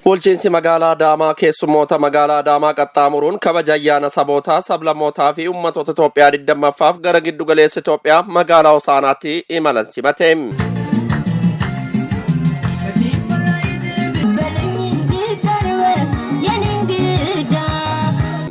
Bulchiinsi magaalaa Adaamaa keessummoota magaalaa Adaamaa qaxxaamuruun kabaja ayyaana sabootaa, sablammootaa fi uummattoota Itoophiyaa 20ffaaf gara giddu galeessa Itoophiyaa magaalaa Hosaanaatti imalan simate.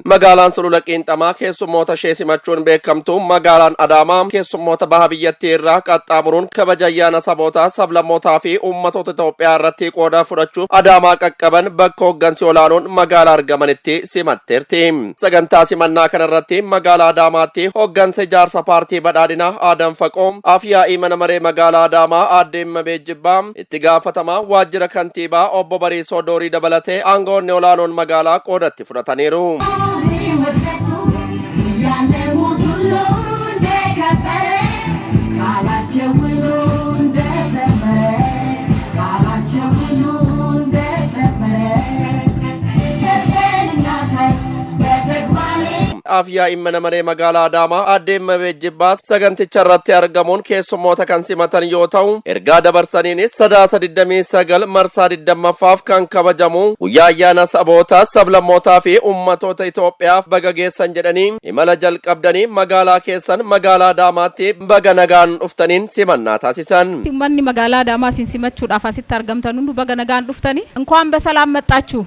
Magaalaan Sulula Qiinxamaa keessummoota ishee simachuun beekamtu magaalaan Adaamaa keessummoota baha biyyattii irraa qaxxaamuruun kabaja ayyaana sabootaa, sablammootaa fi uummattoota Itoophiyaa irratti qooda fudhachuuf Adaamaa qaqqaban bakka hooggansi olaanoon magaalaa argamanitti simatteerti. Sagantaa simannaa kanarratti magaalaa Adaamaatti hooggansa ijaarsa paartii badhaadhinaa Aadam Faqoo, afyaa'ii mana maree magaalaa Adaamaa Aadde Immabee Jibbaa, itti gaafatamaa waajjira kantiibaa obbo Bariisoo Doorii dabalatee aangoonni olaanoon magaalaa qoodatti fudhataniiru. Afyaa'ii mana maree magaalaa Adaamaa Aadde Immabee Jibbaa saganticha irratti argamuun keessummoota kan simatan yoo ta'u, ergaa dabarsaniinis sadaasa 29 marsaa 20ffaaf kan kabajamu guyyaa ayyaana sabootaa, sablammootaa fi uummattoota Itoophiyaaf baga geessan jedhanii imala jalqabdanii magaalaa keessan magaalaa Adaamaatti baga nagaan dhuftaniin simannaa taasisan. Manni magaalaa Adaamaa simachuudhaaf asitti argamtan hundi baga nagaan dhuftanii እንኳን በሰላም መጣችሁ።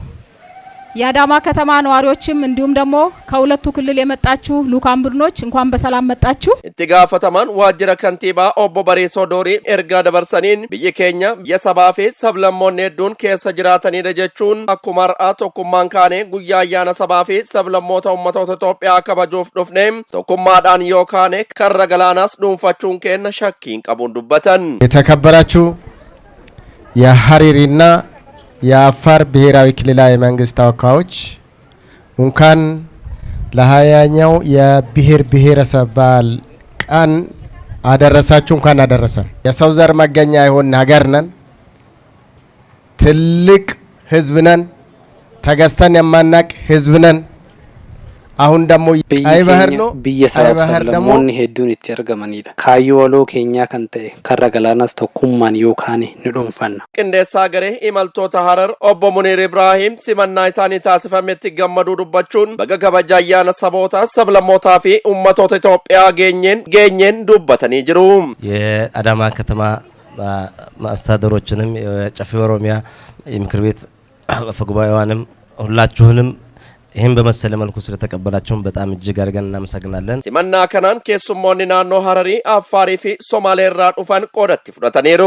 የአዳማ ከተማ ነዋሪዎችም እንዲሁም ደግሞ ከሁለቱ ክልል የመጣችሁ ሉካን ቡድኖች እንኳን በሰላም መጣችሁ። ኢትጋፈተማን ዋጅራ ከንቲባ ኦቦ በሬሶ ዶሪ ኤርጋ ደበርሰኒን በየኬኛ የሰባፌ ሰብለሞን ሄዱን ኬሰ ጅራተኒ ደጀቹን አኩማር አቶኩማን ካኔ ጉያ አያነ ሰባፌ ሰብለሞታ ኡመቶታ ኢትዮጵያ ከበጆፍ ዱፍኔም ቶኩማዳን ዮካኔ ከረገላናስ ዱንፋቹን ከነ ሸኪን ቀቡን ዱበተን የተከበራችሁ የሐሪሪና የአፋር ብሔራዊ ክልላዊ መንግስት ተወካዮች እንኳን ለሃያኛው የብሔር ብሔረሰብ በዓል ቀን አደረሳችሁ። እንኳን አደረሰን። የሰው ዘር መገኛ ይሆን ሀገር ነን። ትልቅ ህዝብ ነን። ተገዝተን የማናቅ ህዝብ ነን። አሁን ደግሞ አይባህር ነው ቢየሰባሰብ ለሞን ሄዱን ይተርገመኒዳ ካዩ ወሎ ኬኛ ከንተ ከረገላናስ ተኩማን ዮካኒ ንዶንፈና ቅንደሳ ገሬ ኢማልቶታ ሐረር ኦቦ ሙኒር ኢብራሂም ሲመና ኢሳኒ ታስፈመት ይገመዱ ዱባቹን በገገበጃ አያነ ሰቦታ ሰብለሞታ ፊ ኡመቶታ ኢትዮጵያ ገኘን ዱበተኒ ጅሩ የአዳማ ከተማ ማስተዳደሮችንም የጨፌ ኦሮሚያ የምክር ቤት አፈጉባኤዋንም ሁላችሁንም ይሄን በመሰለ መልኩ ስለተቀበላችሁን በጣም እጅግ አድርገን እናመሰግናለን። ሲመና ከናን ኬሱሞኒ ናኖ ሐረሪ አፋሪ ፊ ሶማሌ ራ ዱፋን ቆደት ፍረተኔሩ